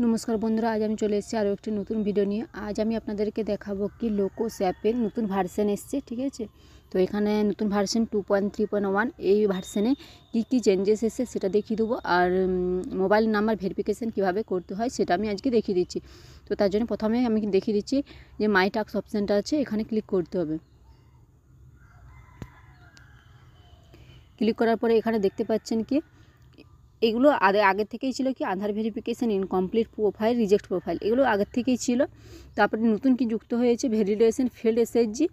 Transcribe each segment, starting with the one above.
নমস্কার বন্ধুরা, আজ আমি চলে এসেছি আরও একটি নতুন ভিডিও নিয়ে। আজ আমি আপনাদেরকে দেখাবো কি লোকোস অ্যাপের নতুন ভার্সন এসছে, ঠিক আছে। তো এখানে নতুন ভার্সন 2.3.1 এই ভার্সনে কী চেঞ্জেস এসছে সেটা দেখিয়ে দেবো। আর মোবাইল নাম্বার ভেরিফিকেশান কীভাবে করতে হয় সেটা আমি আজকে দেখিয়ে দিচ্ছি। তো তার জন্য প্রথমে আমি দেখিয়ে দিচ্ছি যে মাই টাস্ক অপশানটা আছে, এখানে ক্লিক করতে হবে। ক্লিক করার পরে এখানে দেখতে পাচ্ছেন কি এগুলো আগে থেকেই ছিল কি Aadhaar verification, incomplete profile, reject profile, এগুলো আগের থেকেই ছিল। তারপরে নতুন কি যুক্ত হয়েছে ভ্যালিডেশন ফিল্ড এসএইচজি,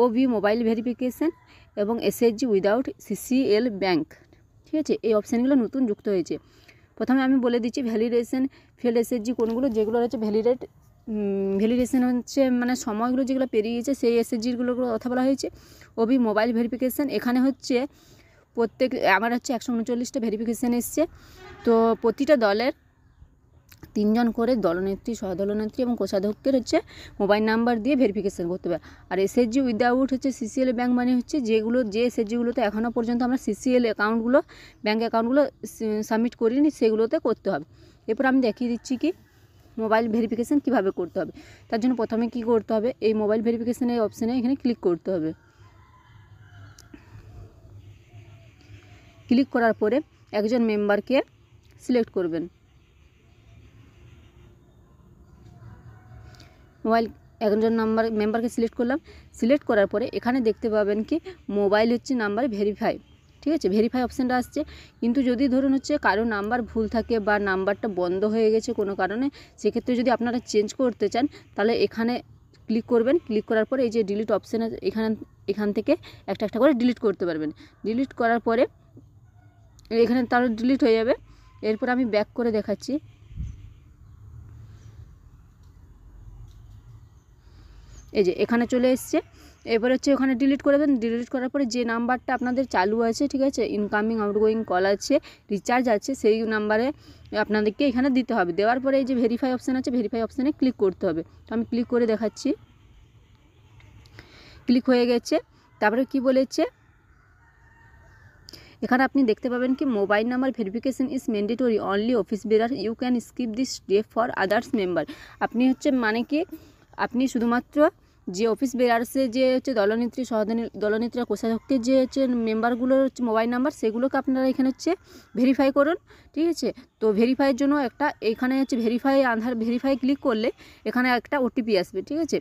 ওভি মোবাইল ভেরিফিকেশান এবং এসএইচজি উইদাউট সিসিএল ব্যাঙ্ক, ঠিক আছে। এই অপশানগুলো নতুন যুক্ত হয়েছে। প্রথমে আমি বলে দিচ্ছি ভ্যালিডেশন ফিল্ড এসএইচজি কোনগুলো, যেগুলো হচ্ছে ভ্যালিডেশন হচ্ছে মানে সময়গুলো যেগুলো পেরিয়ে গেছে সেই এসএইচজিগুলোর কথা বলা হয়েছে। ওভি মোবাইল ভেরিফিকেশান এখানে হচ্ছে আমার হচ্ছে 139টা ভেরিফিকেশান এসছে। তো প্রতিটা দলের 3 জন করে দলনেত্রী, সহদলনেত্রী এবং কোষাধ্যক্ষের হচ্ছে মোবাইল নাম্বার দিয়ে ভেরিফিকেশান করতে হবে। আর এসএইচজি উইদাউট হচ্ছে সিসিএল ব্যাঙ্ক মানে হচ্ছে যে এসএইচজিগুলোতে এখনও পর্যন্ত আমরা সিসিএল অ্যাকাউন্টগুলো, ব্যাঙ্ক অ্যাকাউন্টগুলো সাবমিট করিনি, সেগুলোতে করতে হবে। এরপর আমি দেখিয়ে দিচ্ছি কি মোবাইল ভেরিফিকেশান কীভাবে করতে হবে। তার জন্য প্রথমে কি করতে হবে, এই মোবাইল ভেরিফিকেশানের অপশানে এখানে ক্লিক করতে হবে। ক্লিক করার পরে একজন মেম্বারকে সিলেক্ট করবেন। একজন মেম্বারকে সিলেক্ট করলাম। সিলেক্ট করার পরে এখানে দেখতে পাবেন কি মোবাইল হচ্ছে নাম্বার ভেরিফাই, ঠিক আছে। ভেরিফাই অপশানটা আসছে। কিন্তু যদি ধরুন হচ্ছে কারো নাম্বার ভুল থাকে বা নাম্বারটা বন্ধ হয়ে গেছে কোনো কারণে, সেক্ষেত্রে যদি আপনারা চেঞ্জ করতে চান তাহলে এখানে ক্লিক করবেন। ক্লিক করার পরে এই যে ডিলিট অপশান আছে, এখান থেকে একটা একটা করে ডিলিট করতে পারবেন। ডিলিট করার পরে এখানে তার ডিলিট হয়ে যাবে। এরপর আমি ব্যাক করে দেখাচ্ছি। এই যে এখানে চলে এসছে। এবার হচ্ছে ওখানে ডিলিট করবেন। ডিলিট করার পরে যে নাম্বারটা আপনাদের চালু আছে, ঠিক আছে, ইনকামিং আউটগোয়িং কল আছে, রিচার্জ আছে, সেই নাম্বারে আপনাদেরকে এখানে দিতে হবে। দেওয়ার পরে এই যে ভেরিফাই অপশান আছে, ভেরিফাই অপশানে ক্লিক করতে হবে। তো আমি ক্লিক করে দেখাচ্ছি। ক্লিক হয়ে গেছে। তারপরে কি বলেছে এখানে আপনি দেখতে পাবেন কি mobile number verification is mandatory only office bearer, you can skip this step for others member. আপনি হচ্ছে মানে কি আপনি শুধুমাত্র যে অফিস বেরার্সে যে হচ্ছে দলনেত্রী, দলনেত্রী, কোষাধ্যক্ষের যে হচ্ছে মেম্বারগুলোর হচ্ছে মোবাইল নাম্বার, সেগুলোকে আপনারা এখানে হচ্ছে ভেরিফাই করুন, ঠিক আছে। তো ভেরিফাইয়ের জন্য এখানে হচ্ছে আধার ভেরিফাই ক্লিক করলে এখানে একটা ওটিপি আসবে, ঠিক আছে।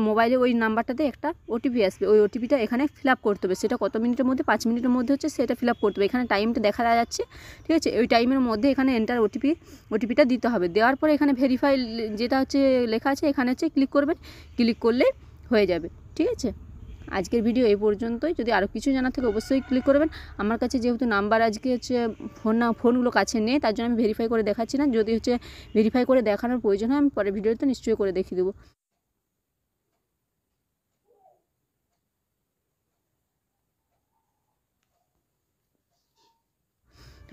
মোবাইলে ওই নাম্বারটাতে একটা ওটিপি আসবে। ওই ওটিপিটা এখানে ফিল আপ করতে হবে। সেটা কত মিনিটের মধ্যে, 5 মিনিটের মধ্যে হচ্ছে সেটা ফিল আপ করতে হবে। এখানে টাইমটা দেখা যাচ্ছে, ঠিক আছে। ওই টাইমের মধ্যে এখানে এন্টার ওটিপিটা দিতে হবে। দেওয়ার পরে এখানে ভেরিফাই যেটা হচ্ছে লেখা আছে এখানে হচ্ছে ক্লিক করবেন। ক্লিক করলে হয়ে যাবে, ঠিক আছে। আজকের ভিডিও এই পর্যন্তই। যদি আরও কিছু জানার থাকে অবশ্যই ক্লিক করবেন। আমার কাছে যেহেতু নাম্বার আজকে হচ্ছে ফোনগুলো কাছে নেই, তার জন্য আমি ভেরিফাই করে দেখাচ্ছি না। যদি হচ্ছে ভেরিফাই করে দেখানোর প্রয়োজন হয় আমি পরের ভিডিওতে নিশ্চয়ই করে দেখিয়ে দেবো।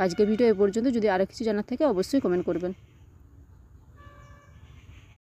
আজকের ভিডিও এই পর্যন্ত। যদি আরও কিছু জানার থাকে অবশ্যই কমেন্ট করবেন।